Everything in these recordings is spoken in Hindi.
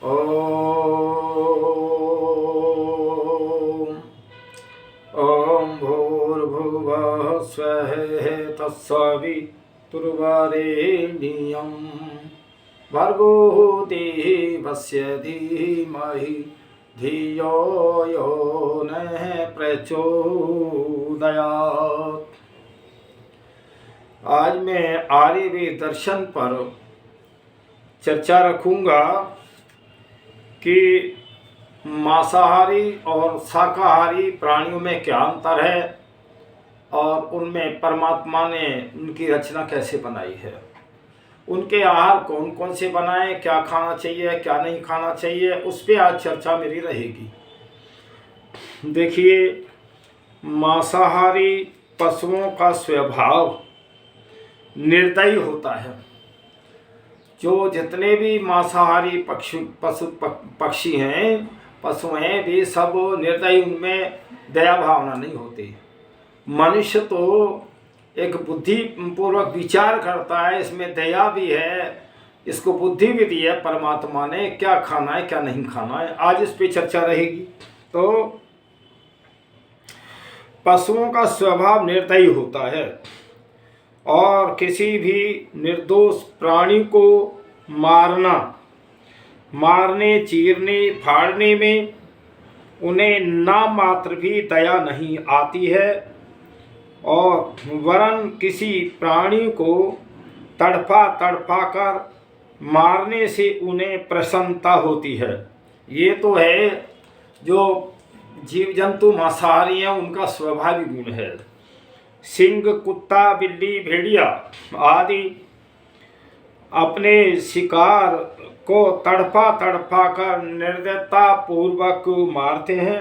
ॐ ॐ भूर्भुवः स्वः तत्सवितुर्वरेण्यं भर्गो देवस्य धीमहि धियो यो नः प्रचोदयात्। आज मैं आर्यवेद दर्शन पर चर्चा रखूंगा कि मांसाहारी और शाकाहारी प्राणियों में क्या अंतर है और उनमें परमात्मा ने उनकी रचना कैसे बनाई है, उनके आहार कौन कौन से बनाए, क्या खाना चाहिए क्या नहीं खाना चाहिए, उस पर आज चर्चा मेरी रहेगी। देखिए, मांसाहारी पशुओं का स्वभाव निर्दयी होता है। जो जितने भी मांसाहारी पक्षी हैं, पशु हैं, वे सब निर्दयी, उनमें दया भावना नहीं होती। मनुष्य तो एक बुद्धि पूर्वक विचार करता है, इसमें दया भी है, इसको बुद्धि भी दी है परमात्मा ने, क्या खाना है क्या नहीं खाना है। आज इस पे चर्चा रहेगी। तो पशुओं का स्वभाव निर्दयी होता है और किसी भी निर्दोष प्राणी को मारने चीरने फाड़ने में उन्हें नाम मात्र भी दया नहीं आती है, और वरन किसी प्राणी को तड़पा कर मारने से उन्हें प्रसन्नता होती है। ये तो है जो जीव जंतु मांसाहारी हैं उनका स्वाभाविक गुण है। सिंह, कुत्ता, बिल्ली, भेड़िया आदि अपने शिकार को तड़पा कर निर्दयता पूर्वक मारते हैं।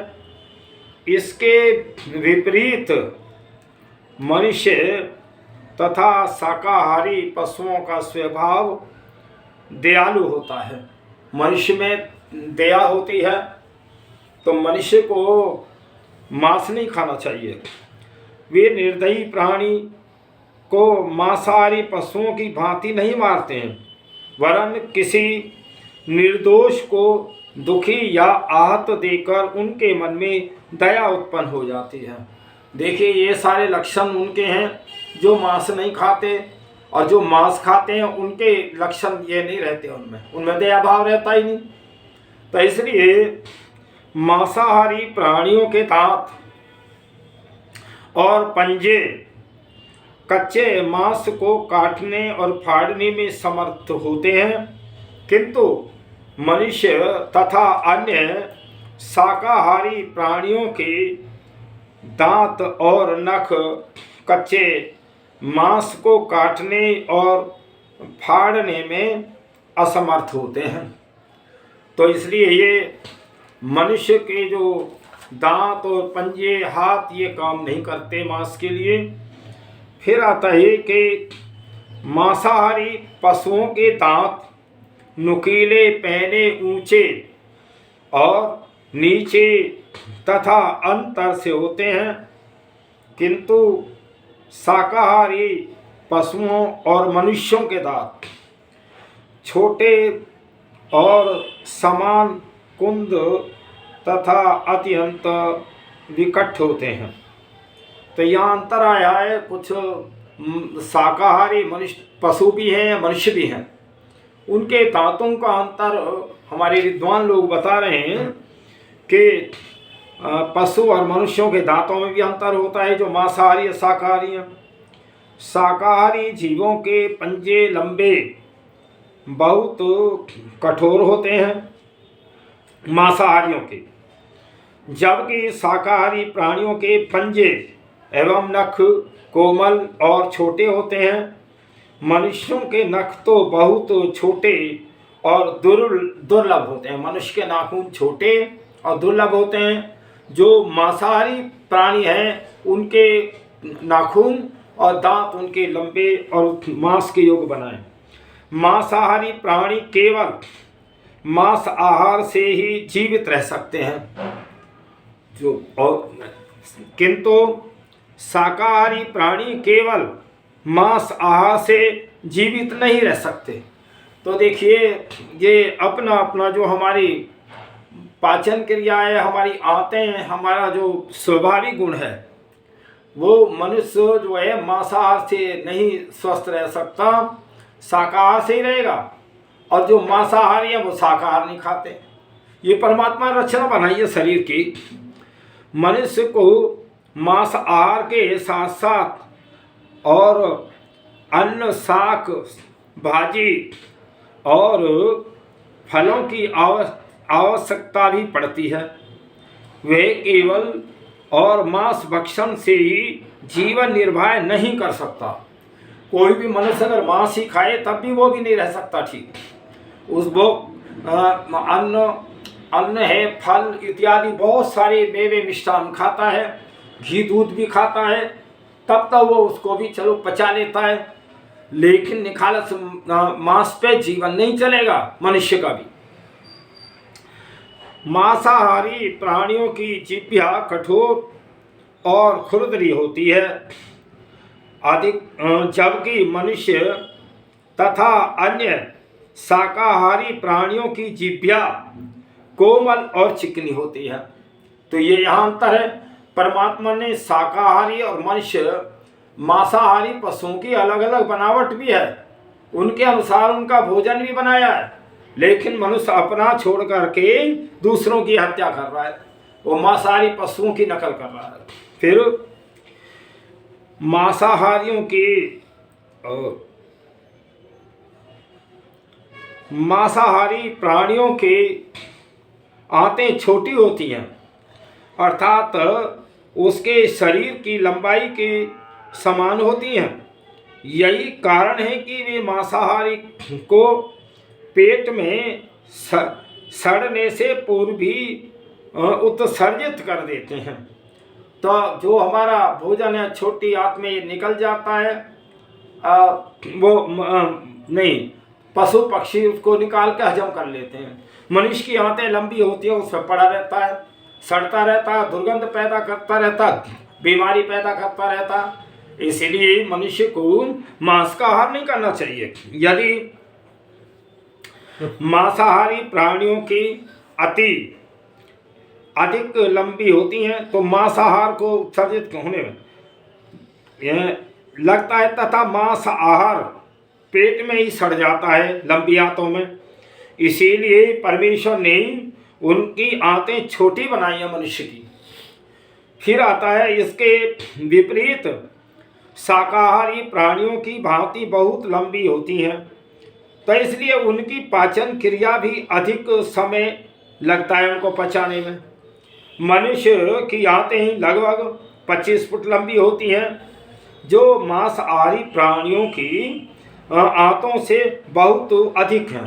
इसके विपरीत मनुष्य तथा शाकाहारी पशुओं का स्वभाव दयालु होता है। मनुष्य में दया होती है, तो मनुष्य को मांस नहीं खाना चाहिए। वे निर्दयी प्राणी को मांसाहारी पशुओं की भांति नहीं मारते हैं, वरन किसी निर्दोष को दुखी या आहत देकर उनके मन में दया उत्पन्न हो जाती है। देखिए, ये सारे लक्षण उनके हैं जो मांस नहीं खाते, और जो मांस खाते हैं उनके लक्षण ये नहीं रहते, उनमें दया भाव रहता ही नहीं। तो इसलिए मांसाहारी प्राणियों के दांत और पंजे कच्चे मांस को काटने और फाड़ने में समर्थ होते हैं, किंतु मनुष्य तथा अन्य शाकाहारी प्राणियों के दांत और नख कच्चे मांस को काटने और फाड़ने में असमर्थ होते हैं। तो इसलिए ये मनुष्य के जो दांत और पंजे, हाथ, ये काम नहीं करते मांस के लिए। फिर आता है कि मांसाहारी पशुओं के दांत नुकीले, पैने, ऊंचे और नीचे तथा अंतर से होते हैं, किंतु शाकाहारी पशुओं और मनुष्यों के दांत छोटे और समान कुंद तथा अत्यंत विकट होते हैं। तो यहाँ अंतर आया है। कुछ शाकाहारी मनुष्य पशु भी हैं, मनुष्य भी हैं, उनके दांतों का अंतर हमारे विद्वान लोग बता रहे हैं कि पशु और मनुष्यों के दांतों में भी अंतर होता है, जो मांसाहारी या शाकाहारी हैं। शाकाहारी जीवों के पंजे लंबे बहुत कठोर होते हैं मांसाहारियों के, जबकि शाकाहारी प्राणियों के पंजे एवं नख कोमल और छोटे होते हैं। मनुष्यों के नख तो बहुत छोटे और दुर्लभ होते हैं। मनुष्य के नाखून छोटे और दुर्लभ होते हैं। जो मांसाहारी प्राणी हैं उनके नाखून और दांत उनके लंबे और मांस के योग्य बनाए। मांसाहारी प्राणी केवल मांस आहार से ही जीवित रह सकते हैं, किंतु शाकाहारी प्राणी केवल मांस आहार से जीवित नहीं रह सकते। तो देखिए ये अपना अपना जो हमारी पाचन क्रिया है, हमारी आंतें, हमारा जो स्वाभाविक गुण है, वो मनुष्य जो है मांसाहार से नहीं स्वस्थ रह सकता, शाकाहार से ही रहेगा। और जो मांसाहारी है वो शाकाहार नहीं खाते। ये परमात्मा ने रचना बनाई है शरीर की। मनुष्य को मांस आहार के साथ साथ और अन्न, शाक, भाजी और फलों की आवश्यकता भी पड़ती है। वे केवल और मांस भक्षण से ही जीवन निर्वाह नहीं कर सकता। कोई भी मनुष्य अगर मांस ही खाए तब भी वो भी नहीं रह सकता ठीक। उस वो अन्न है, फल इत्यादि बहुत सारे मेवे मिष्ठान खाता है, घी दूध भी खाता है, तब तक वो उसको भी चलो पचा लेता है। लेकिन निखालस मांस पे जीवन नहीं चलेगा मनुष्य का भी। मांसाहारी प्राणियों की जिह्वा कठोर और खुरदरी होती है अधिक, जबकि मनुष्य तथा अन्य शाकाहारी प्राणियों की जिह्वा कोमल और चिकनी होती है। तो ये यहाँ अंतर है। परमात्मा ने शाकाहारी और मनुष्य मांसाहारी पशुओं की अलग अलग बनावट भी है, उनके अनुसार उनका भोजन भी बनाया है। लेकिन मनुष्य अपना छोड़ करके दूसरों की हत्या कर रहा है, वो मांसाहारी पशुओं की नकल कर रहा है। फिर मांसाहारी प्राणियों के आंतें छोटी होती हैं, अर्थात उसके शरीर की लंबाई के समान होती हैं। यही कारण है कि वे मांसाहारी को पेट में सड़ने से पूर्व ही उत्सर्जित कर देते हैं। तो जो हमारा भोजन है छोटी आंत में निकल जाता है, नहीं, पशु पक्षी उसको निकाल के हजम कर लेते हैं। मनुष्य की आंतें लंबी होती है, उस पर पड़ा रहता है, सड़ता रहता है, दुर्गंध पैदा करता रहता, बीमारी पैदा करता रहता। इसलिए मनुष्य को मांस का आहार नहीं करना चाहिए। यदि मांसाहारी प्राणियों की अधिक लंबी होती हैं तो मांसाहार को उत्सर्जित होने में यह लगता है तथा मांस आहार पेट में ही सड़ जाता है लंबी आंतों में। इसीलिए परमेश्वर ने उनकी आंतें छोटी बनाई है मनुष्य की। फिर आता है इसके विपरीत शाकाहारी प्राणियों की भांति बहुत लंबी होती हैं, तो इसलिए उनकी पाचन क्रिया भी अधिक समय लगता है उनको पचाने में। मनुष्य की आंतें लगभग 25 फुट लंबी होती हैं, जो मांसाहारी प्राणियों की आंतों से बहुत अधिक हैं।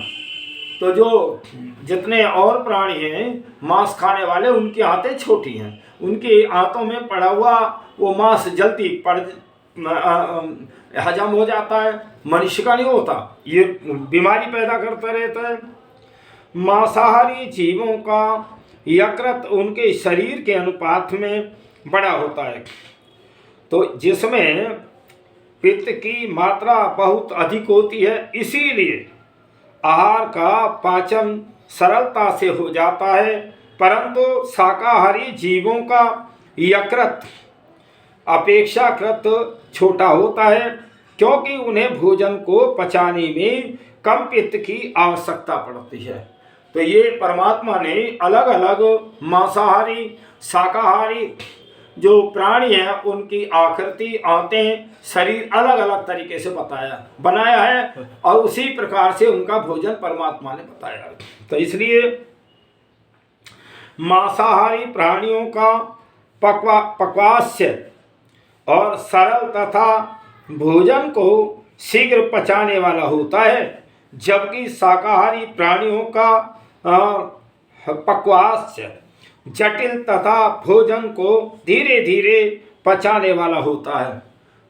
तो जो जितने और प्राणी हैं मांस खाने वाले, उनकी आंतें छोटी हैं, उनकी आंतों में पड़ा हुआ वो मांस जल्दी हजम हो जाता है, मनुष्य का नहीं होता, ये बीमारी पैदा करता रहता है। मांसाहारी जीवों का यकृत उनके शरीर के अनुपात में बड़ा होता है, तो जिसमें पित्त की मात्रा बहुत अधिक होती है, इसीलिए आहार का पाचन सरलता से हो जाता है। परंतु शाकाहारी जीवों का यकृत अपेक्षाकृत छोटा होता है, क्योंकि उन्हें भोजन को पचाने में कम पित्त की आवश्यकता पड़ती है। तो ये परमात्मा ने अलग अलग मांसाहारी शाकाहारी जो प्राणी हैं उनकी आकृति, आंतें, शरीर अलग अलग तरीके से बनाया है, और उसी प्रकार से उनका भोजन परमात्मा ने बताया। तो इसलिए मांसाहारी प्राणियों का पक्वास्य और सरल तथा भोजन को शीघ्र पचाने वाला होता है, जबकि शाकाहारी प्राणियों का पक्वास्य जटिल तथा भोजन को धीरे धीरे पचाने वाला होता है।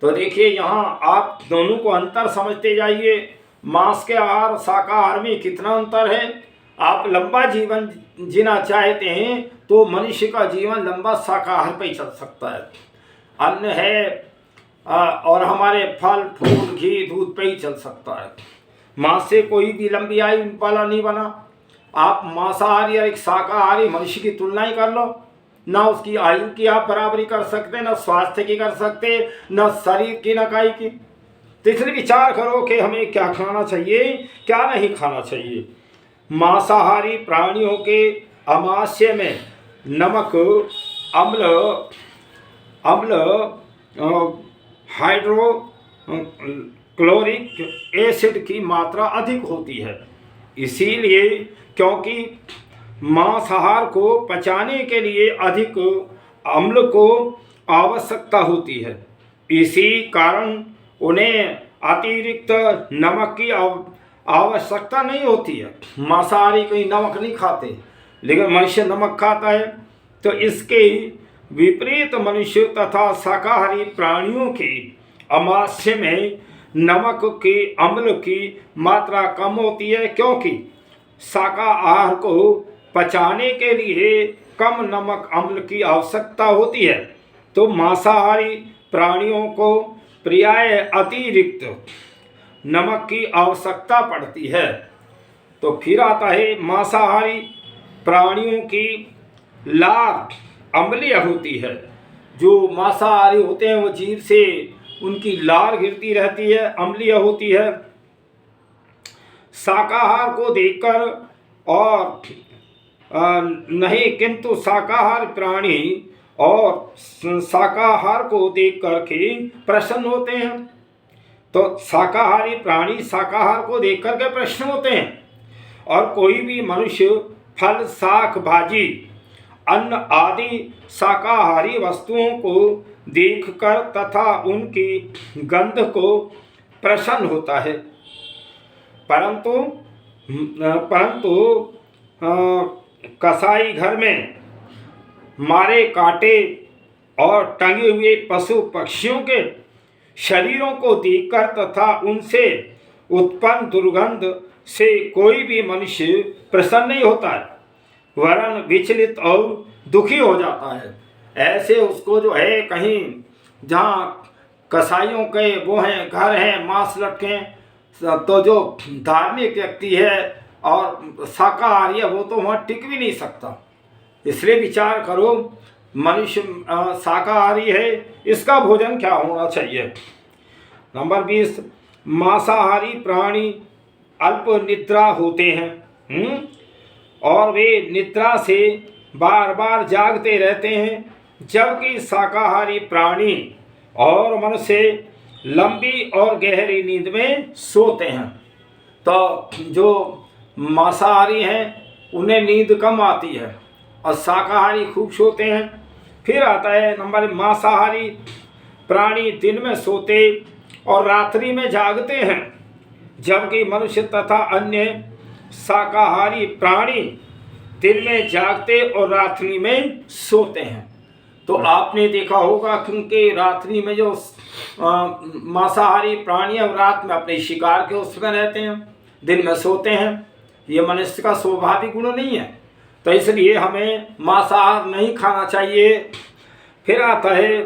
तो देखिए यहाँ आप दोनों को अंतर समझते जाइए। मांस के आहार शाकाहार में कितना अंतर है। आप लंबा जीवन जीना चाहते हैं तो मनुष्य का जीवन लंबा शाकाहार पे ही चल सकता है, अन्न है और हमारे फल फूल घी दूध पे ही चल सकता है। मांस से कोई भी लंबी आयु वाला नहीं बना। आप मांसाहारी और एक शाकाहारी मनुष्य की तुलना ही कर लो, ना उसकी आयु की आप बराबरी कर सकते, ना स्वास्थ्य की कर सकते, ना शरीर की, ना काय की। तो इसलिए विचार करो कि हमें क्या खाना चाहिए, क्या नहीं खाना चाहिए। मांसाहारी प्राणियों के अमाशय में नमक, अम्ल, अम्ल हाइड्रोक्लोरिक एसिड की मात्रा अधिक होती है। इसीलिए क्योंकि मांसाहार को पचाने के लिए अधिक अम्ल को आवश्यकता होती है, इसी कारण उन्हें अतिरिक्त नमक की आवश्यकता नहीं होती है। मांसाहारी कोई नमक नहीं खाते, लेकिन मनुष्य नमक खाता है। तो इसके विपरीत मनुष्य तथा शाकाहारी प्राणियों के अमाशय में नमक के अम्ल की मात्रा कम होती है, क्योंकि शाकाहार को पचाने के लिए कम नमक अम्ल की आवश्यकता होती है। तो मांसाहारी प्राणियों को प्रायः अतिरिक्त नमक की आवश्यकता पड़ती है। तो फिर आता है मांसाहारी प्राणियों की लार अम्लीय होती है। जो मांसाहारी होते हैं वो जीभ से उनकी लार गिरती रहती है, अम्लीय होती है। शाकाहार को देखकर और नहीं, किंतु शाकाहार प्राणी और शाकाहार को देख कर के प्रसन्न होते हैं। तो शाकाहारी प्राणी शाकाहार को देख कर के प्रसन्न होते हैं, और कोई भी मनुष्य फल, शाक, भाजी, अन्न आदि शाकाहारी वस्तुओं को देखकर तथा उनकी गंध को प्रसन्न होता है। परंतु कसाई घर में मारे काटे और टंगे हुए पशु पक्षियों के शरीरों को देखकर तथा उनसे उत्पन्न दुर्गंध से कोई भी मनुष्य प्रसन्न नहीं होता है, वरन विचलित और दुखी हो जाता है। ऐसे उसको जो है कहीं जहाँ कसाईयों के वो हैं घर हैं, मांस लटके, तो जो धार्मिक व्यक्ति है और शाकाहारी है वो तो वहाँ टिक भी नहीं सकता। इसलिए विचार करो, मनुष्य शाकाहारी है, इसका भोजन क्या होना चाहिए। नंबर 20, मांसाहारी प्राणी अल्प निद्रा होते हैं और वे निद्रा से बार बार जागते रहते हैं, जबकि शाकाहारी प्राणी और मनुष्य लंबी और गहरी नींद में सोते हैं। तो जो मांसाहारी हैं उन्हें नींद कम आती है और शाकाहारी खूब सोते हैं। फिर आता है नंबर, मांसाहारी प्राणी दिन में सोते और रात्रि में जागते हैं, जबकि मनुष्य तथा अन्य शाकाहारी प्राणी दिन में जागते और रात्रि में सोते हैं। तो आपने देखा होगा क्योंकि रात्रि में जो मांसाहारी प्राणी है रात में अपने शिकार के उसमें रहते हैं, दिन में सोते हैं। ये मनुष्य का स्वाभाविक गुण नहीं है, तो इसलिए हमें मांसाहार नहीं खाना चाहिए। फिर आता है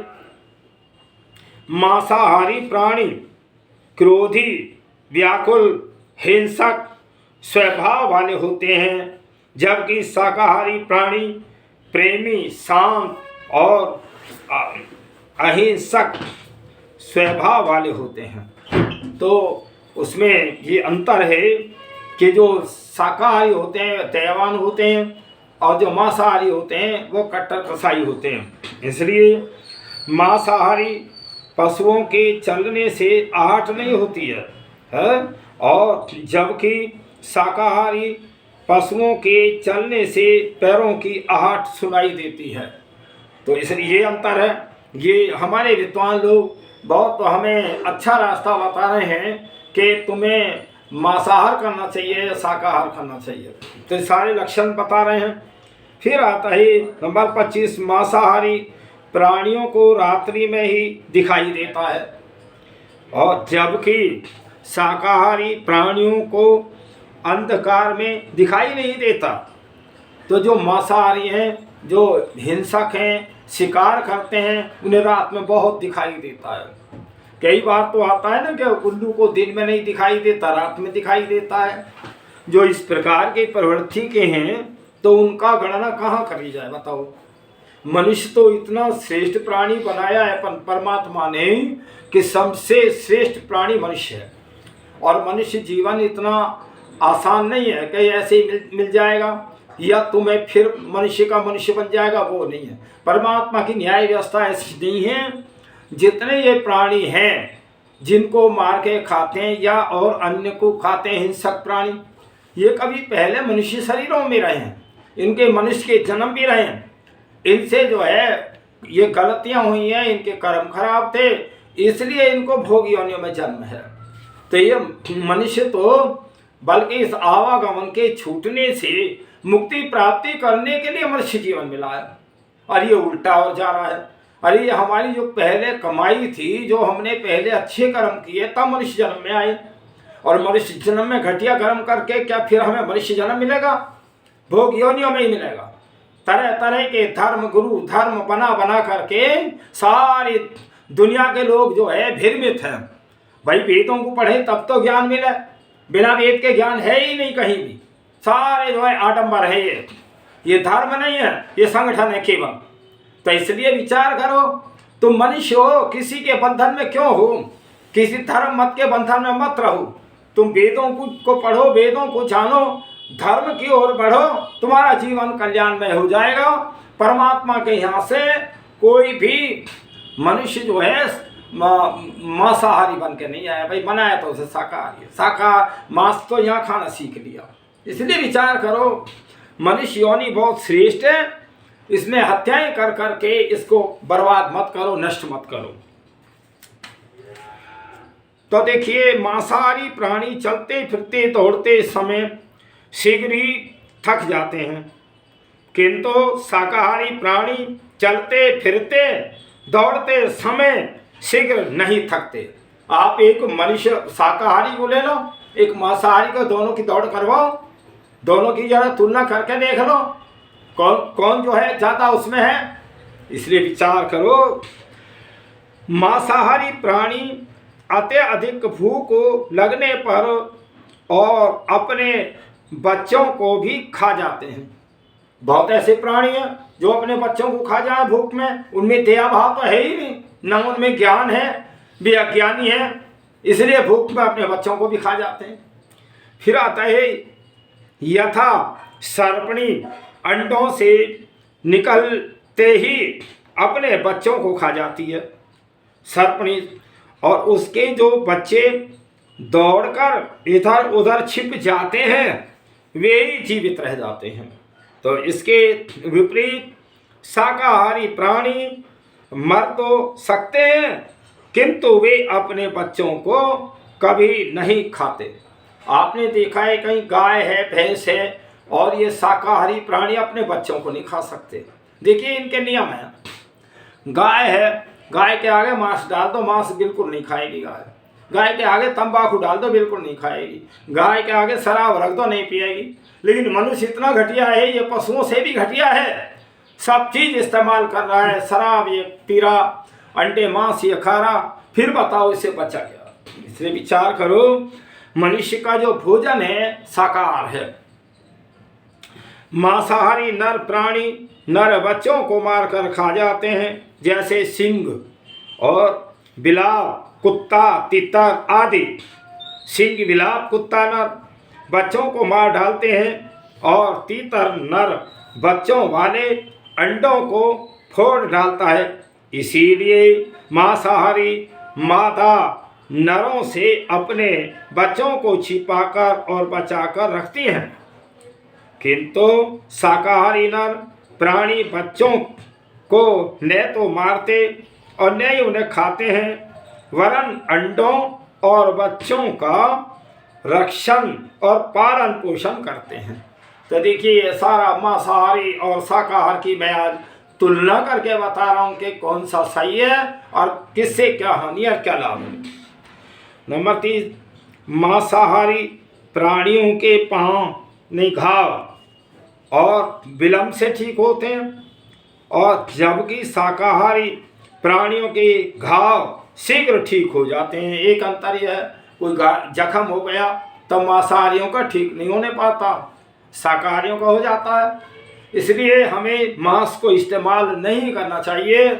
मांसाहारी प्राणी क्रोधी, व्याकुल, हिंसक स्वभाव वाले होते हैं, जबकि शाकाहारी प्राणी प्रेमी, शांत और अहिंसक स्वभाव वाले होते हैं। तो उसमें ये अंतर है कि जो शाकाहारी होते हैं दयावान होते हैं और जो मांसाहारी होते हैं वो कट्टर कसाई होते हैं। इसलिए मांसाहारी पशुओं के चलने से आहट नहीं होती है और जबकि शाकाहारी पशुओं के चलने से पैरों की आहट सुनाई देती है। तो इसलिए ये अंतर है। ये हमारे विद्वान लोग बहुत हमें अच्छा रास्ता बता रहे हैं कि तुम्हें मांसाहार करना चाहिए या शाकाहार करना चाहिए, तो सारे लक्षण बता रहे हैं। फिर आता है नंबर 25, मांसाहारी प्राणियों को रात्रि में ही दिखाई देता है और जबकि शाकाहारी प्राणियों को अंधकार में दिखाई नहीं देता। तो जो मांसाहारी हैं, जो हिंसक हैं, शिकार करते हैं, उन्हें रात में बहुत दिखाई देता है। कई बार तो आता है ना कि उल्लू को दिन में नहीं दिखाई देता, रात में दिखाई देता है। जो इस प्रकार के प्रवृत्ति के हैं तो उनका गणना कहाँ करी जाए बताओ। मनुष्य तो इतना श्रेष्ठ प्राणी बनाया है परमात्मा ने कि सबसे श्रेष्ठ प्राणी मनुष्य है। और मनुष्य जीवन इतना आसान नहीं है कि ऐसे ही मिल जाएगा या तुम्हें फिर मनुष्य का मनुष्य बन जाएगा, वो नहीं है। परमात्मा की न्याय व्यवस्था ऐसी नहीं है। जितने ये प्राणी हैं जिनको मार के खाते हैं या और अन्य को खाते हैं हिंसक प्राणी, ये कभी पहले मनुष्य शरीरों में रहे हैं, इनके मनुष्य के जन्म भी रहे हैं। इनसे जो है ये गलतियां हुई हैं, इनके कर्म खराब थे, इसलिए इनको भोग योनियों में जन्म है। तो ये मनुष्य तो बल्कि इस आवागमन के छूटने से मुक्ति प्राप्ति करने के लिए मनुष्य जीवन मिला है, और ये उल्टा हो जा रहा है। अरे ये हमारी जो पहले कमाई थी, जो हमने पहले अच्छे कर्म किए तब मनुष्य जन्म में आए, और मनुष्य जन्म में घटिया कर्म करके क्या फिर हमें मनुष्य जन्म मिलेगा? भोग योनियों में ही मिलेगा। तरह तरह के धर्म गुरु धर्म बना बना करके सारी दुनिया के लोग जो है भ्रमित हैं। भाई वेदों को पढ़े तब तो ज्ञान मिले, बिना वेद के ज्ञान है ही नहीं कहीं भी। सारे जो है आडंबर है, ये धर्म नहीं है, ये संगठन है केवल। तो इसलिए विचार करो, तुम मनुष्य हो, किसी के बंधन में क्यों हो? किसी धर्म मत के बंधन में मत रहो। तुम वेदों को पढ़ो, वेदों को जानो, धर्म की ओर बढ़ो, तुम्हारा जीवन कल्याणमय हो जाएगा। परमात्मा के यहाँ से कोई भी मनुष्य जो है मांसाहारी बन के नहीं आया। भाई बनाया तो उसे शाकाहारी है, मांस तो यहाँ खाना सीख लिया। इसलिए विचार करो, मनुष्य योनि बहुत श्रेष्ठ है, इसमें हत्याएं कर करके इसको बर्बाद मत करो, नष्ट मत करो। तो देखिए, मांसाहारी प्राणी चलते फिरते दौड़ते समय शीघ्र ही थक जाते हैं, किंतु शाकाहारी प्राणी चलते फिरते दौड़ते समय शीघ्र नहीं थकते। आप एक मनुष्य शाकाहारी को ले लो, एक मांसाहारी को, दोनों की दौड़ करवाओ, दोनों की जरा तुलना करके देख लो कौन कौन जो है ज़्यादा उसमें है। इसलिए विचार करो, मांसाहारी प्राणी अत्यधिक भूख लगने पर और अपने बच्चों को भी खा जाते हैं। बहुत ऐसे प्राणी हैं जो अपने बच्चों को खा जाए भूख में, उनमें दया भाव तो है ही नहीं, न उनमें ज्ञान है, वे अज्ञानी है, इसलिए भूख में अपने बच्चों को भी खा जाते हैं। फिर आता है, यथा सर्पणी अंडों से निकलते ही अपने बच्चों को खा जाती है सर्पणी, और उसके जो बच्चे दौड़कर इधर उधर छिप जाते हैं वे ही जीवित रह जाते हैं। तो इसके विपरीत शाकाहारी प्राणी मर तो सकते हैं, किंतु वे अपने बच्चों को कभी नहीं खाते। आपने देखा है कहीं गाय है, भैंस है, और ये शाकाहारी प्राणी अपने बच्चों को नहीं खा सकते। देखिए इनके नियम हैं। गाय है, गाय के आगे मांस डाल दो, मांस बिल्कुल नहीं खाएगी गाय। गाय के आगे तंबाकू डाल दो, बिल्कुल नहीं खाएगी। गाय के आगे शराब रख दो, नहीं पिएगी। लेकिन मनुष्य इतना घटिया है, ये पशुओं से भी घटिया है, सब चीज़ इस्तेमाल कर रहा है। शराब ये पी रहा, अंडे मांस ये खा रहा, फिर बताओ इससे बचा क्या? इसलिए विचार करो, मनुष्य का जो भोजन है शाकाहार है। मांसाहारी नर प्राणी नर बच्चों को मारकर खा जाते हैं, जैसे सिंह और बिलाव, कुत्ता, तीतर आदि। सिंह बिलाव कुत्ता नर बच्चों को मार डालते हैं, और तीतर नर बच्चों वाले अंडों को फोड़ डालता है। इसीलिए मांसाहारी मादा नरों से अपने बच्चों को छिपाकर और बचाकर रखती हैं, किंतु शाकाहारी नर प्राणी बच्चों को न तो मारते और न ही उन्हें खाते हैं, वरन अंडों और बच्चों का रक्षण और पालन पोषण करते हैं। तो देखिए, सारा मांसाहारी और शाकाहार की मैं आज तुलना करके बता रहा हूँ कि कौन सा सही है और किससे क्या हानि और क्या लाभ है। नंबर 3, मांसाहारी प्राणियों के पांव में घाव और विलंब से ठीक होते हैं, और जबकि शाकाहारी प्राणियों के घाव शीघ्र ठीक हो जाते हैं। एक अंतर यह है, कोई जख्म हो गया तो मांसाहारियों का ठीक नहीं होने पाता, शाकाहारियों का हो जाता है। इसलिए हमें मांस को इस्तेमाल नहीं करना चाहिए।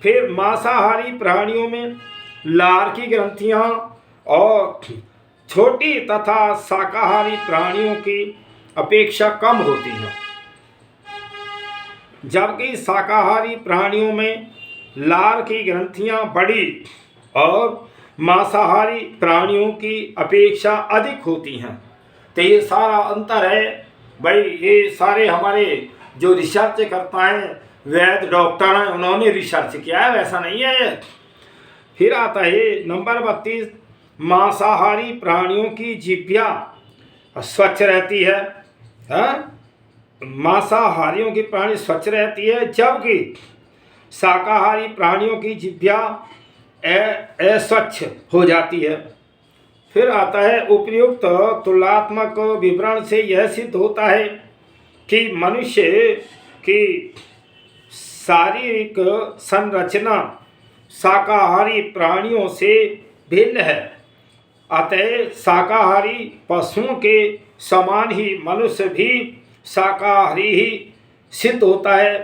फिर मांसाहारी प्राणियों में लार की ग्रंथियां और छोटी तथा शाकाहारी प्राणियों की अपेक्षा कम होती हैं, जबकि शाकाहारी प्राणियों में लार की ग्रंथियां बड़ी और मांसाहारी प्राणियों की अपेक्षा अधिक होती हैं। तो ये सारा अंतर है भाई। ये सारे हमारे जो रिसर्च करता है, वैद्य डॉक्टर हैं, उन्होंने रिसर्च किया है, वैसा नहीं है। फिर आता है नंबर 32, मांसाहारी प्राणियों की जिह्वा स्वच्छ रहती है। मांसाहारियों की प्राणी स्वच्छ रहती है, जबकि शाकाहारी प्राणियों की जिह्वा अस्वच्छ हो जाती है। फिर आता है उपयुक्त तुलनात्मक विवरण से यह सिद्ध होता है कि मनुष्य की शारीरिक संरचना शाकाहारी प्राणियों से भिन्न है। अतः शाकाहारी पशुओं के समान ही मनुष्य भी शाकाहारी ही सिद्ध होता है।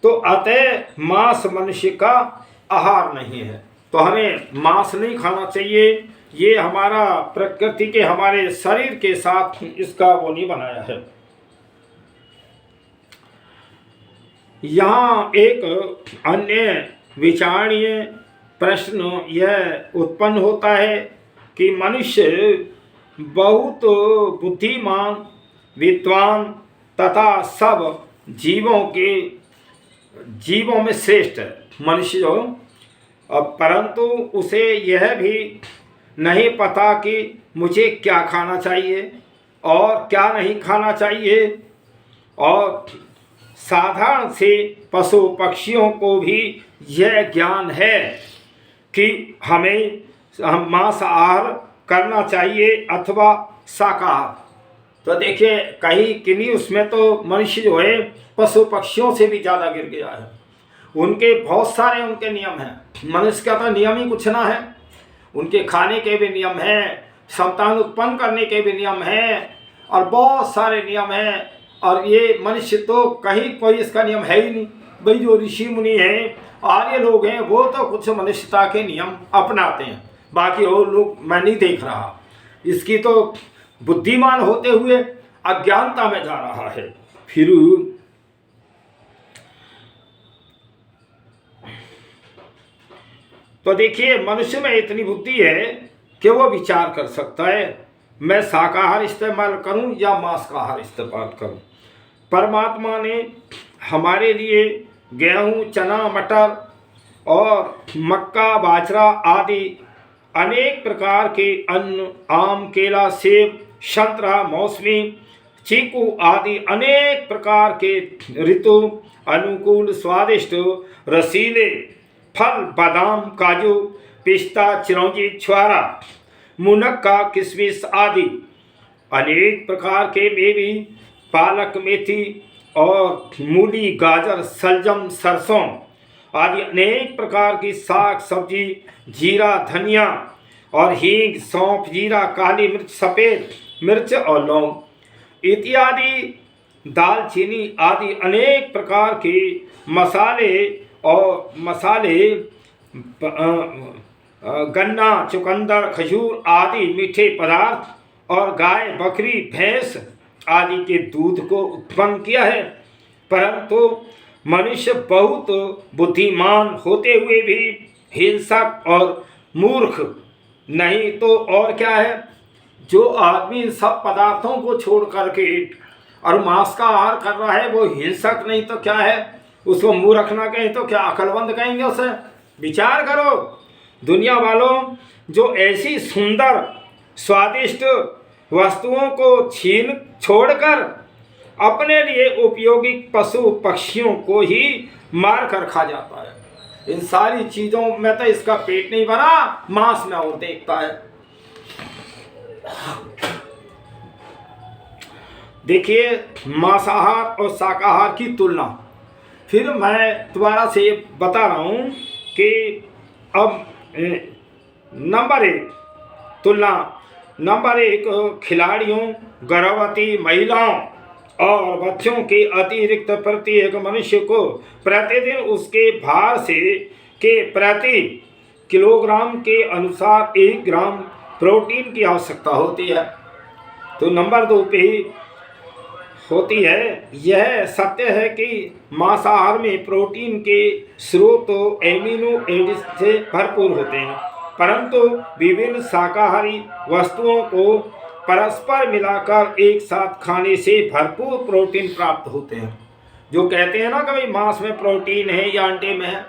तो अतः मांस मनुष्य का आहार नहीं है, तो हमें मांस नहीं खाना चाहिए। ये हमारा प्रकृति के हमारे शरीर के साथ इसका वो नहीं बनाया है। यहाँ एक अन्य विचारणीय प्रश्न यह उत्पन्न होता है कि मनुष्य बहुत बुद्धिमान, विद्वान तथा सब जीवों में श्रेष्ठ है मनुष्य जो, परंतु उसे यह भी नहीं पता कि मुझे क्या खाना चाहिए और क्या नहीं खाना चाहिए। और साधारण से पशु पक्षियों को भी यह ज्ञान है कि हमें मांसाहार करना चाहिए अथवा शाकाहार। तो देखिए कहीं किन्हीं उसमें तो मनुष्य जो है पशु पक्षियों से भी ज़्यादा गिर गया है। उनके बहुत सारे उनके नियम हैं। मनुष्य का तो नियम ही कुछ ना है। उनके खाने के भी नियम हैं, संतान उत्पन्न करने के भी नियम हैं और बहुत सारे नियम हैं। और ये मनुष्य तो कहीं कोई इसका नियम है ही नहीं। भाई जो ऋषि मुनि हैं, आर्य लोग हैं, वो तो कुछ मनुष्यता के नियम अपनाते हैं, बाकी और लोग मैं नहीं देख रहा। इसकी तो बुद्धिमान होते हुए अज्ञानता में जा रहा है। फिर तो देखिए मनुष्य में इतनी बुद्धि है कि वो विचार कर सकता है मैं शाकाहार इस्तेमाल करूं या मांस का आहार इस्तेमाल करूं। परमात्मा ने हमारे लिए गेहूं, चना, मटर और मक्का, बाजरा आदि अनेक प्रकार के अन्न, आम, केला, सेब, संतरा, मौसमी, चीकू आदि अनेक प्रकार के ऋतु अनुकूल स्वादिष्ट रसीले फल, बादाम, काजू, पिस्ता, चिरौंजी, छुआरा, मुनक्का, किशमिश आदि अनेक प्रकार के मेवे, पालक, मेथी और मूली, गाजर, सलजम, सरसों आदि अनेक प्रकार की साग सब्जी, जीरा, धनिया और हींग, सौंफ, जीरा, काली मिर्च, सफ़ेद मिर्च और लौंग इत्यादि, दालचीनी आदि अनेक प्रकार के मसाले गन्ना, चुकंदर, खजूर आदि मीठे पदार्थ और गाय, बकरी, भैंस आदि के दूध को उत्पन्न किया है। परंतु मनुष्य बहुत बुद्धिमान होते हुए भी हिंसक और मूर्ख, नहीं तो और क्या है। जो आदमी इन सब पदार्थों को छोड़ करके और मांस का आहार कर रहा है वो हिंसक नहीं तो क्या है। उसको मूर्ख ना कहें तो क्या अकलमंद कहेंगे उसे। विचार करो दुनिया वालों, जो ऐसी सुंदर स्वादिष्ट वस्तुओं को छोड़कर अपने लिए उपयोगी पशु पक्षियों को ही मार कर खा जाता है। इन सारी चीज़ों में तो इसका पेट नहीं भरा, मांस में और देखता है। देखिए मांसाहार और शाकाहार की तुलना। फिर मैं दोबारा से ये बता रहा हूँ कि अब नंबर 1 तुलना। नंबर 1 खिलाड़ियों, गर्भवती महिलाओं और बच्चों के अतिरिक्त प्रत्येक मनुष्य को प्रतिदिन उसके भार से के प्रति किलोग्राम के अनुसार 1 ग्राम प्रोटीन की आवश्यकता होती है। तो नंबर 2 पे होती है। यह सत्य है कि मांसाहार में प्रोटीन के स्रोत एमिनो एसिड से भरपूर होते हैं, परंतु विभिन्न शाकाहारी वस्तुओं को परस्पर मिलाकर एक साथ खाने से भरपूर प्रोटीन प्राप्त होते हैं। जो कहते हैं ना कि भाई मांस में प्रोटीन है या अंडे में है,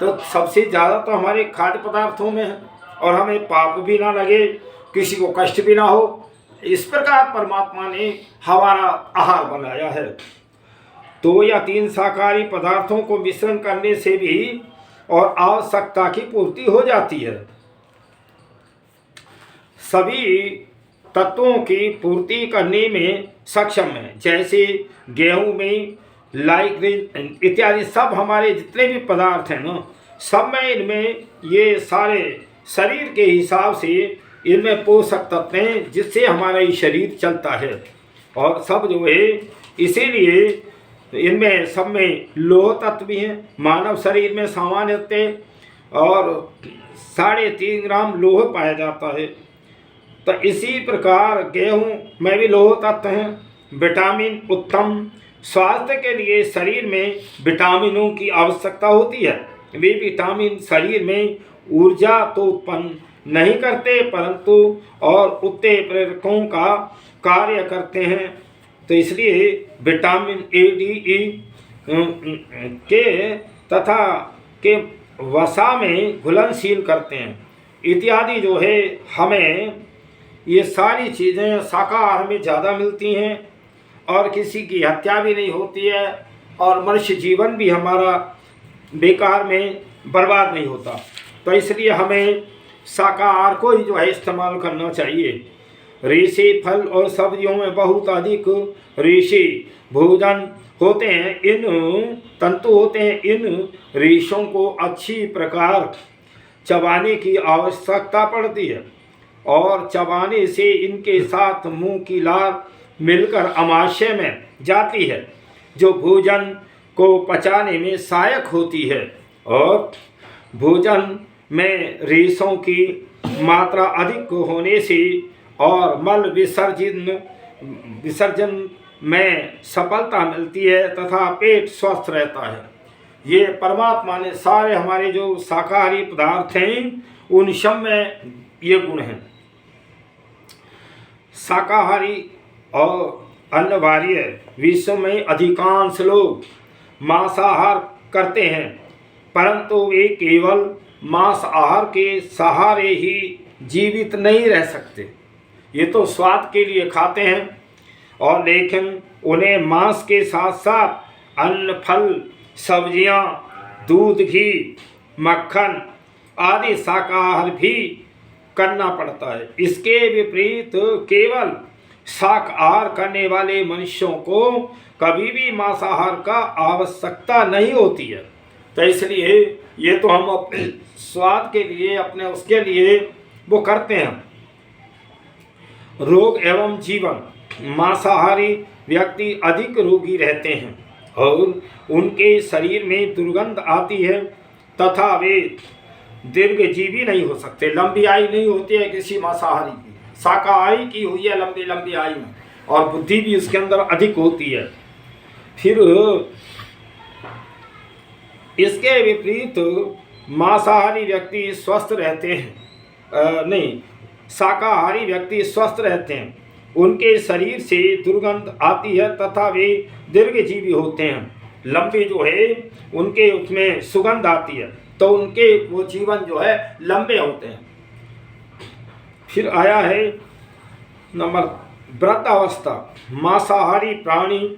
तो सबसे ज़्यादा तो हमारे खाद्य पदार्थों में है, और हमें पाप भी ना लगे, किसी को कष्ट भी ना हो, इस प्रकार परमात्मा ने हमारा आहार बनाया है। 2 या 3 शाकाहारी पदार्थों को मिश्रण करने से भी और आवश्यकता की पूर्ति हो जाती है। सभी तत्वों की पूर्ति करने में सक्षम है। जैसे गेहूं में लाइग्रीन इत्यादि सब हमारे जितने भी पदार्थ हैं ना, सब में इनमें ये सारे शरीर के हिसाब से इनमें पोषक तत्व हैं, जिससे हमारा ये शरीर चलता है। और सब जो है इसीलिए इनमें सब में लोह तत्व भी हैं। मानव शरीर में सामान्यतः और 3.5 ग्राम लोह पाया जाता है। तो इसी प्रकार गेहूं में भी लोह तत्व हैं। विटामिन उत्तम स्वास्थ्य के लिए शरीर में विटामिनों की आवश्यकता होती है। वे विटामिन शरीर में ऊर्जा तो उत्पन्न नहीं करते, परंतु और उत्प्रेरकों का कार्य करते हैं। तो इसलिए विटामिन ए, डी, ई के तथा के वसा में घुलनशील करते हैं इत्यादि जो है। हमें ये सारी चीज़ें शाकाहार में ज़्यादा मिलती हैं, और किसी की हत्या भी नहीं होती है, और मनुष्य जीवन भी हमारा बेकार में बर्बाद नहीं होता। तो इसलिए हमें शाकाहार को ही जो है इस्तेमाल करना चाहिए। रेशे, फल और सब्जियों में बहुत अधिक रेशे भोजन होते हैं, इन तंतु होते हैं। इन रेशों को अच्छी प्रकार चबाने की आवश्यकता पड़ती है, और चबाने से इनके साथ मुंह की लार मिलकर अमाशय में जाती है, जो भोजन को पचाने में सहायक होती है। और भोजन में रेशों की मात्रा अधिक होने से और मल विसर्जन में सफलता मिलती है तथा पेट स्वस्थ रहता है। ये परमात्मा ने सारे हमारे जो शाकाहारी पदार्थ हैं उन सब में ये गुण हैं। शाकाहारी और अन्नवार्य विश्व में अधिकांश लोग मांसाहार करते हैं, परंतु वे केवल मांस आहार के सहारे ही जीवित नहीं रह सकते। ये तो स्वाद के लिए खाते हैं, और लेकिन उन्हें मांस के साथ साथ अन्न, फल, सब्जियां, दूध, घी, मक्खन आदि शाकाहार भी करना पड़ता है। इसके विपरीत केवल शाकाहार करने वाले मनुष्यों को कभी भी मांसाहार का आवश्यकता नहीं होती है। तो इसलिए ये तो हम अपने स्वाद के लिए, अपने उसके लिए वो करते हैं। रोग एवं जीवन, मांसाहारी व्यक्ति अधिक रोगी रहते हैं और उनके शरीर में दुर्गंध आती है तथा वे दीर्घजीवी नहीं हो सकते। लंबी आयु नहीं होती है किसी मांसाहारी की। शाकाहारी की हुई है लंबी आयु, और बुद्धि भी उसके अंदर अधिक होती है। फिर इसके विपरीत मांसाहारी व्यक्ति स्वस्थ रहते हैं, शाकाहारी व्यक्ति स्वस्थ रहते हैं। उनके शरीर से दुर्गंध आती है तथा वे दीर्घजीवी होते हैं। लंबे जो है उनके उसमें सुगंध आती है, तो उनके वो जीवन जो है लंबे होते हैं। फिर आया है नंबर वृद्धावस्था। मांसाहारी प्राणी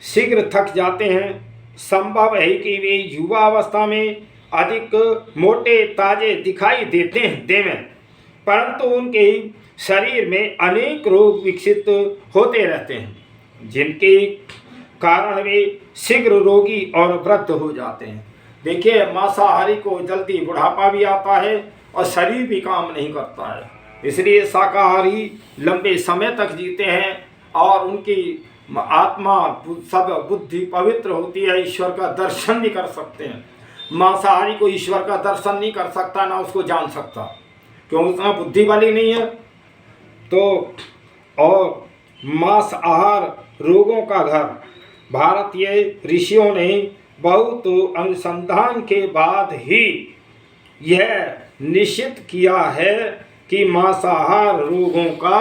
शीघ्र थक जाते हैं। संभव है कि वे युवा अवस्था में अधिक मोटे ताजे दिखाई देते हैं, परंतु उनके शरीर में अनेक रोग विकसित होते रहते हैं, जिनके कारण वे शीघ्र रोगी और वृद्ध हो जाते हैं। देखिए, मांसाहारी को जल्दी बुढ़ापा भी आता है और शरीर भी काम नहीं करता है। इसलिए शाकाहारी लंबे समय तक जीते हैं और उनकी आत्मा सब बुद्धि पवित्र होती है, ईश्वर का दर्शन भी कर सकते हैं। मांसाहारी को ईश्वर का दर्शन नहीं कर सकता, ना उसको जान सकता, क्यों? उतना बुद्धि वाली नहीं है। तो और मांस आहार रोगों का घर। भारतीय ऋषियों ने बहुत अनुसंधान के बाद ही यह निश्चित किया है कि मांसाहार रोगों का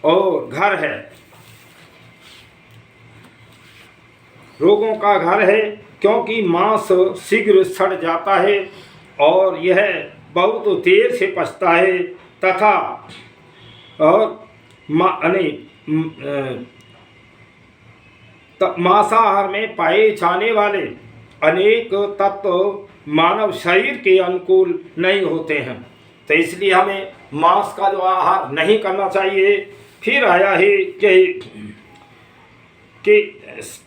और घर है, रोगों का घर है, क्योंकि मांस शीघ्र सड़ जाता है और यह बहुत देर से पचता है तथा और मांसाहार में पाए जाने वाले अनेक तत्व मानव शरीर के अनुकूल नहीं होते हैं। तो इसलिए हमें मांस का जो आहार नहीं करना चाहिए। फिर आया है कि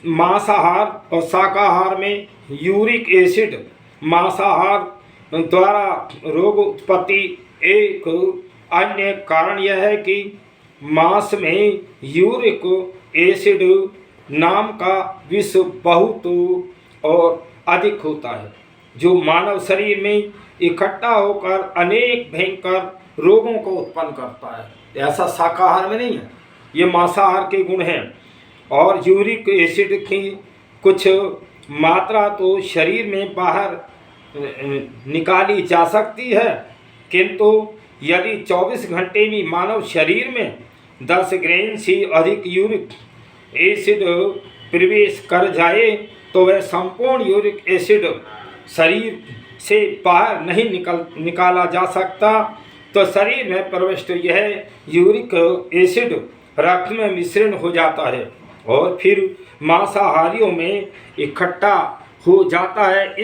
मांसाहार और शाकाहार में यूरिक एसिड मांसाहार द्वारा रोग उत्पत्ति। एक अन्य कारण यह है कि मांस में यूरिक एसिड नाम का विष बहुत और अधिक होता है, जो मानव शरीर में इकट्ठा होकर अनेक भयंकर रोगों को उत्पन्न करता है। ऐसा शाकाहार में नहीं है, ये मांसाहार के गुण हैं। और यूरिक एसिड की कुछ मात्रा तो शरीर में बाहर निकाली जा सकती है, किंतु यदि 24 घंटे में मानव शरीर में 10 ग्राम से अधिक यूरिक एसिड प्रवेश कर जाए तो वह संपूर्ण यूरिक एसिड शरीर से बाहर नहीं निकाला जा सकता। तो शरीर में प्रविष्ट यह यूरिक एसिड रक्त में मिश्रण हो जाता है और फिर मांसाहारियों में इकट्ठा हो जाता है।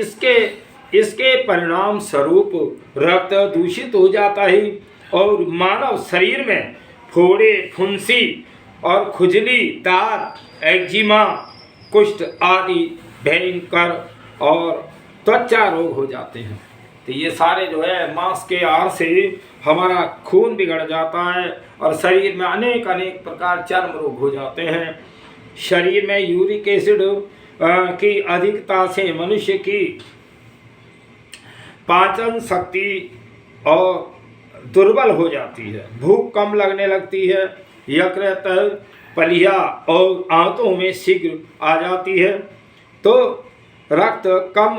इसके परिणाम स्वरूप रक्त दूषित हो जाता है और मानव शरीर में फोड़े, फुंसी और खुजली, दांत, एक्जिमा, कुष्ठ आदि भयंकर और त्वचा रोग हो जाते हैं। तो ये सारे जो है मांस के आहार से हमारा खून बिगड़ जाता है और शरीर में अनेक प्रकार चर्म रोग हो जाते हैं। शरीर में यूरिक एसिड की अधिकता से मनुष्य की पाचन शक्ति और दुर्बल हो जाती है, भूख कम लगने लगती है, यकृत, पलिया और आंतों में शीघ्र आ जाती है, तो रक्त कम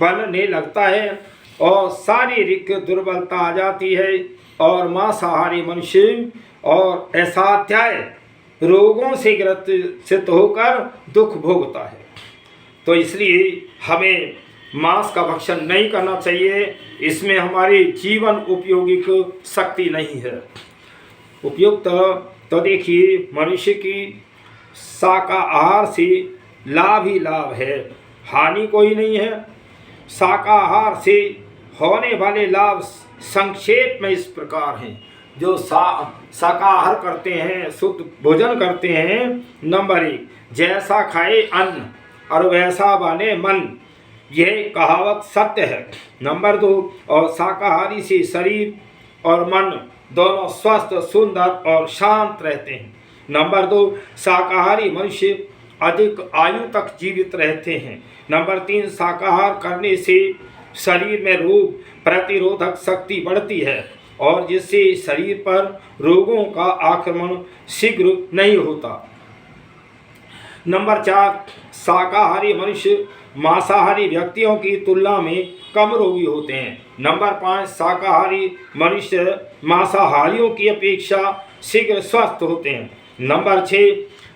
बनने लगता है और शारीरिक दुर्बलता आ जाती है और मांसाहारी मनुष्य और असाध्याय रोगों से ग्रसित होकर दुख भोगता है। तो इसलिए हमें मांस का भक्षण नहीं करना चाहिए, इसमें हमारी जीवन उपयोगी शक्ति नहीं है। उपयुक्त तो देखिए, मनुष्य की शाकाहार से लाभ ही लाभ है, हानि कोई नहीं है। शाकाहार से होने वाले लाभ संक्षेप में इस प्रकार हैं। जो शाकाहार करते हैं, शुद्ध भोजन करते हैं, नंबर 1, जैसा खाए अन्न और वैसा बने मन, यह कहावत सत्य है। नंबर 2, और शाकाहारी से शरीर और मन दोनों स्वस्थ, सुंदर और शांत रहते हैं। नंबर 2, शाकाहारी मनुष्य अधिक आयु तक जीवित रहते हैं। नंबर 3, शाकाहार करने से शरीर में रोग प्रतिरोधक शक्ति बढ़ती है और जिससे शरीर पर रोगों का आक्रमण शीघ्र नहीं होता। नंबर 4, शाकाहारी मनुष्य मांसाहारी व्यक्तियों की तुलना में कम रोगी होते हैं। नंबर 5, शाकाहारी मनुष्य मांसाहारियों की अपेक्षा शीघ्र स्वस्थ होते हैं। नंबर 6,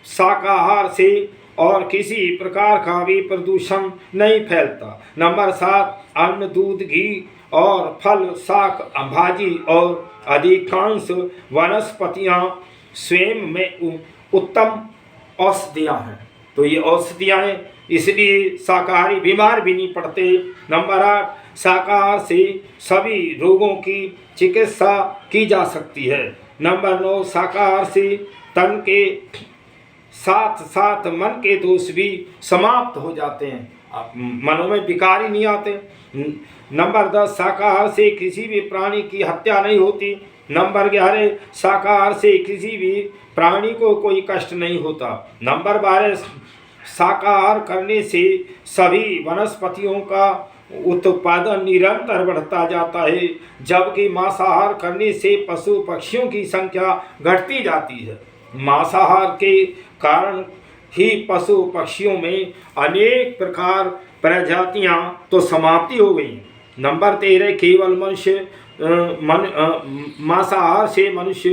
शाकाहार से और किसी प्रकार का भी प्रदूषण नहीं फैलता। नंबर 7, अन्न, दूध, घी और फल, शाक, भाजी और अधिकांश वनस्पतियाँ स्वयं में उत्तम औषधियाँ हैं। तो ये औषधियाँ हैं, इसलिए शाकाहारी बीमार भी नहीं पड़ते। नंबर 8, शाकाहार से सभी रोगों की चिकित्सा की जा सकती है। नंबर 9, शाकाहार से तन के साथ साथ मन के दोष भी समाप्त हो जाते हैं मनों में विकार ही नहीं आते। नंबर 10, शाकाहार से किसी भी प्राणी की हत्या नहीं होती। नंबर 11, शाकाहार से किसी भी प्राणी को कोई कष्ट नहीं होता। नंबर 12, शाकाहार करने से सभी वनस्पतियों का उत्पादन निरंतर बढ़ता जाता है, जबकि मांसाहार करने से पशु पक्षियों की संख्या घटती जाती है। मांसाहार के कारण ही पशु पक्षियों में अनेक प्रकार प्रजातियां तो समाप्ति हो गई। नंबर 13, केवल मांसाहार से मनुष्य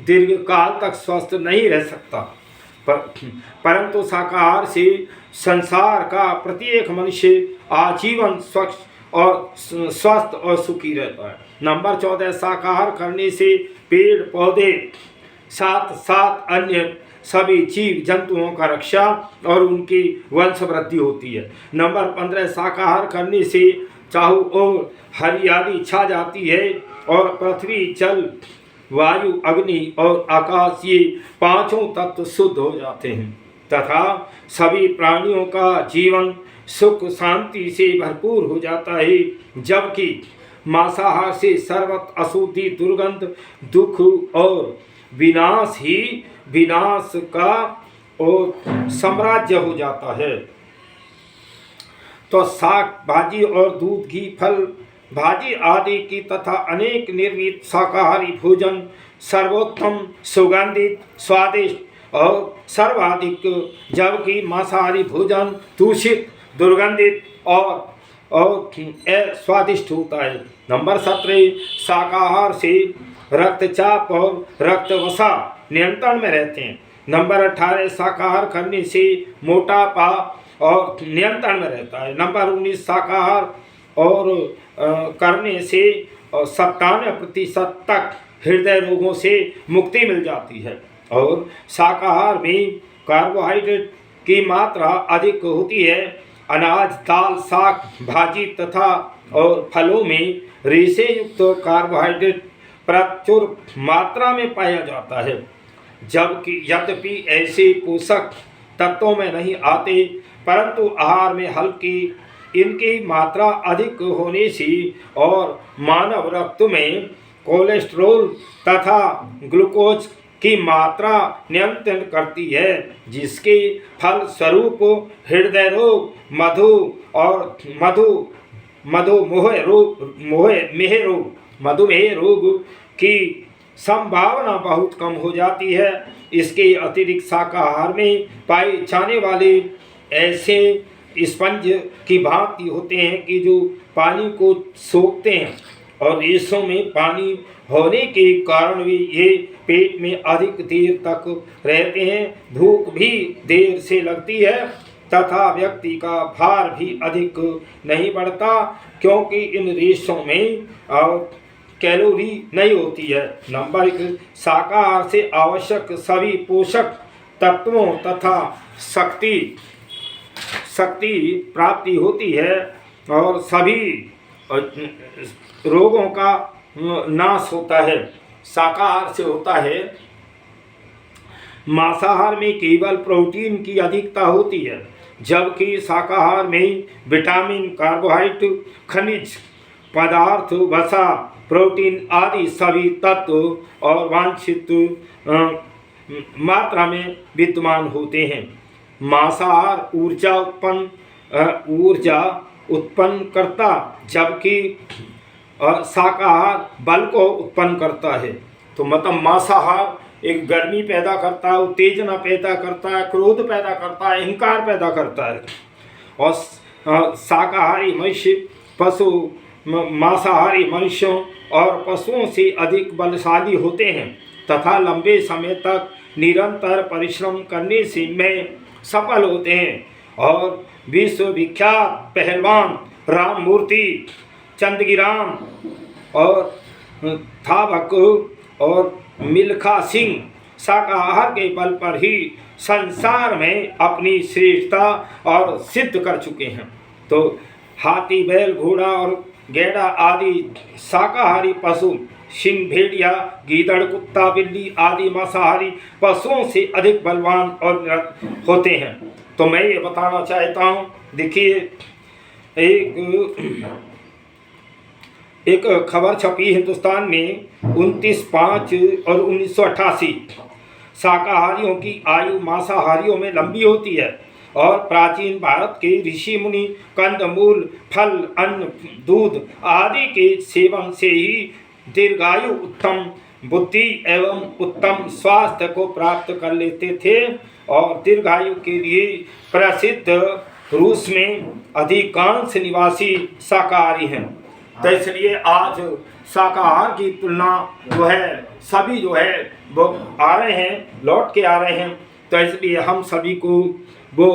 दीर्घकाल तक स्वस्थ नहीं रह सकता, परंतु शाकाहार से संसार का प्रत्येक मनुष्य आजीवन स्वस्थ और सुखी रहता है। नंबर 14, शाकाहार करने से पेड़ पौधे साथ साथ अन्य सभी जीव जंतुओं का रक्षा और उनकी वंश वृद्धि होती है। नंबर 15, शाकाहार करने से चारों ओर हरियाली छा जाती है और पृथ्वी, जल, वायु, अग्नि और आकाश, ये पांचों तत्व शुद्ध हो जाते हैं तथा सभी प्राणियों का जीवन सुख शांति से भरपूर हो जाता है। जबकि मांसाहार से सर्वत्र अशुद्धि, दुर्गंध, दुख और विनाश ही विनाश का और साम्राज्य हो जाता है। तो शाक भाजी और दूध, घी, फल भाजी आदि की तथा अनेक निर्मित शाकाहारी भोजन सर्वोत्तम, सुगंधित, स्वादिष्ट और सर्वाधिक, जबकि मांसाहारी भोजन दूषित, दुर्गंधित और स्वादिष्ट होता है। नंबर 17, शाकाहार से रक्तचाप और रक्त वसा नियंत्रण में रहते हैं। नंबर 18, शाकाहार करने से मोटापा और नियंत्रण में रहता है। नंबर 19, शाकाहार और करने से 97% तक हृदय रोगों से मुक्ति मिल जाती है। और शाकाहार में कार्बोहाइड्रेट की मात्रा अधिक होती है। अनाज, दाल, शाक भाजी तथा और फलों में रेशे युक्त कार्बोहाइड्रेट प्रचुर मात्रा में पाया जाता है, जबकि यद्यपि ऐसे पोषक तत्वों में नहीं आते, परंतु आहार में हल्की इनकी मात्रा अधिक होने से और मानव रक्त में कोलेस्ट्रॉल तथा ग्लूकोज की मात्रा नियंत्रण करती है, जिसके फल स्वरूप हृदय रोग, मधुमेह रोग की संभावना बहुत कम हो जाती है। इसके अतिरिक्त शाकाहार में पाए जाने वाले ऐसे स्पंज की भांति होते हैं कि जो पानी को सोखते हैं और रेशों में पानी होने के कारण भी ये पेट में अधिक देर तक रहते हैं। भूख भी देर से लगती है तथा व्यक्ति का भार भी अधिक नहीं बढ़ता, क्योंकि इन रेशों में कैलोरी नहीं होती है। नंबर 1, शाकाहार से आवश्यक सभी पोषक तत्वों तथा शक्ति प्राप्ति होती है और सभी रोगों का नाश होता है। शाकाहार से होता है। मांसाहार में केवल प्रोटीन की अधिकता होती है, जबकि शाकाहार में विटामिन, कार्बोहाइड्रेट, खनिज पदार्थ, वसा, प्रोटीन आदि सभी तत्व और वांछित मात्रा में विद्यमान होते हैं। मांसाहार ऊर्जा उत्पन्न करता, जबकि शाकाहार बल को उत्पन्न करता है। तो मतलब मांसाहार एक गर्मी पैदा करता है, उत्तेजना पैदा करता है, क्रोध पैदा करता है, अहंकार पैदा करता है। और शाकाहारी मनुष्य मांसाहारी मनुष्यों और पशुओं से अधिक बलशाली होते हैं तथा लंबे समय तक निरंतर परिश्रम करने से में सफल होते हैं। और विश्व विख्यात पहलवान राममूर्ति, चंदगीराम और थावक और मिल्खा सिंह शाकाहार के बल पर ही संसार में अपनी श्रेष्ठता और सिद्ध कर चुके हैं। तो हाथी, बैल, घोड़ा और गैड़ा आदि शाकाहारी पशु, सिंह, भेड़िया, गीदड़, कुत्ता, बिल्ली आदि मांसाहारी पशुओं से अधिक बलवान और होते हैं। तो मैं ये बताना चाहता हूँ। देखिए, एक खबर छपी हिंदुस्तान में 29/5 और 1988। शाकाहारियों की आयु मांसाहारियों में लंबी होती है और प्राचीन भारत के ऋषि मुनि कंदमूल, फल, अन्न, दूध आदि के सेवन से ही दीर्घायु, उत्तम बुद्धि एवं उत्तम स्वास्थ्य को प्राप्त कर लेते थे। और दीर्घायु के लिए प्रसिद्ध रूस में अधिकांश निवासी शाकाहारी हैं। तो इसलिए आज शाकाहार की तुलना जो है सभी जो है वो आ रहे हैं, लौट के आ रहे हैं। तो इसलिए हम सभी को वो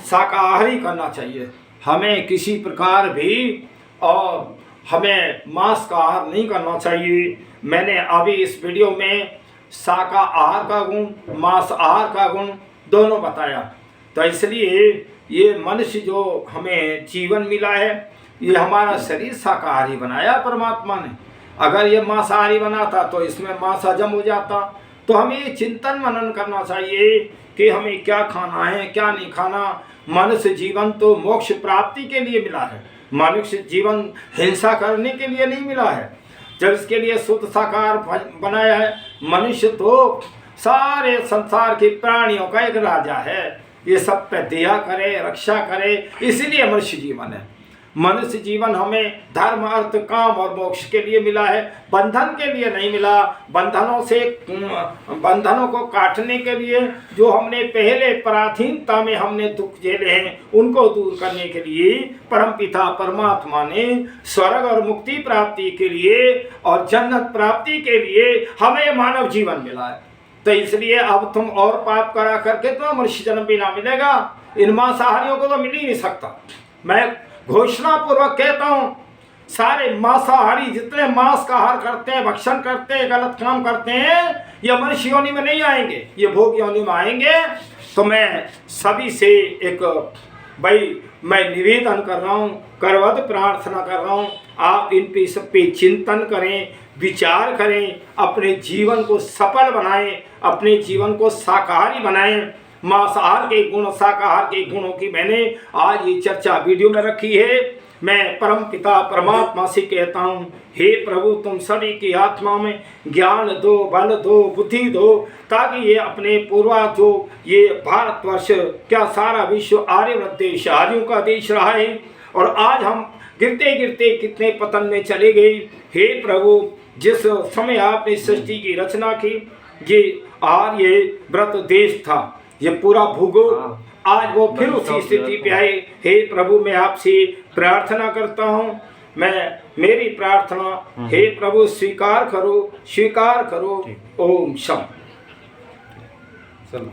शाकाहारी करना चाहिए। हमें किसी प्रकार भी और हमें मांस का आहार नहीं करना चाहिए। मैंने अभी इस वीडियो में शाकाहार का गुण, मांसाहार का गुण दोनों बताया। तो इसलिए ये मनुष्य जो हमें जीवन मिला है, ये हमारा शरीर शाकाहारी बनाया परमात्मा ने। अगर ये मांसाहारी बनाता तो इसमें मांस हजम हो जाता। तो हमें ये चिंतन मनन करना चाहिए कि हमें क्या खाना है, क्या नहीं खाना। मनुष्य जीवन तो मोक्ष प्राप्ति के लिए मिला है। मनुष्य जीवन हिंसा करने के लिए नहीं मिला है। जब इसके लिए शुद्ध शाकाहार बनाया है, मनुष्य तो सारे संसार के प्राणियों का एक राजा है। ये सब पे दया करे, रक्षा करे, इसीलिए मनुष्य जीवन है। मनुष्य जीवन हमें धर्म, अर्थ, काम और मोक्ष के लिए मिला है, बंधन के लिए नहीं मिला। बंधनों को काटने के लिए जो हमने पहले पराधीनता में हमने दुख झेले हैं, उनको दूर करने के लिए परमपिता परमात्मा ने स्वर्ग और मुक्ति प्राप्ति के लिए और जन्नत प्राप्ति के लिए हमें मानव जीवन मिला है। तो इसलिए अब तुम और पाप करा करके तो मनुष्य जन्म भी ना मिलेगा। इन मांसाहारियों को तो मिल ही नहीं सकता। मैं घोषणा पूर्वक कहता हूँ, सारे मांसाहारी जितने मांस का आहार करते हैं, भक्षण करते हैं, गलत काम करते हैं, ये मनुष्य योनि में नहीं आएंगे, ये भोग योनि में आएंगे। तो मैं सभी से मैं निवेदन कर रहा हूँ, करवत प्रार्थना कर रहा हूँ, आप इन पे सब पे चिंतन करें, विचार करें, अपने जीवन को सफल बनाएं, अपने जीवन को शाकाहारी बनाएं। मांसाहार के गुण, शाकाहार के गुणों की मैंने आज ये चर्चा वीडियो में रखी है। मैं परम पिता परमात्मा से कहता हूँ, हे प्रभु तुम सभी की आत्मा में ज्ञान दो, बल दो, बुद्धि दो, ताकि ये अपने पूर्वज जो ये भारतवर्ष क्या सारा विश्व आर्यव्रत देश, आर्यों का देश रहा है, और आज हम गिरते गिरते कितने पतन में चले गए। हे प्रभु, जिस समय आपने सृष्टि की रचना की, ये आर्य व्रत देश था, ये पूरा भूगोल, आज वो फिर उसी स्थिति पे आए। हे प्रभु, मैं आपसे प्रार्थना करता हूँ, मेरी प्रार्थना हे प्रभु स्वीकार करो। ओम शम।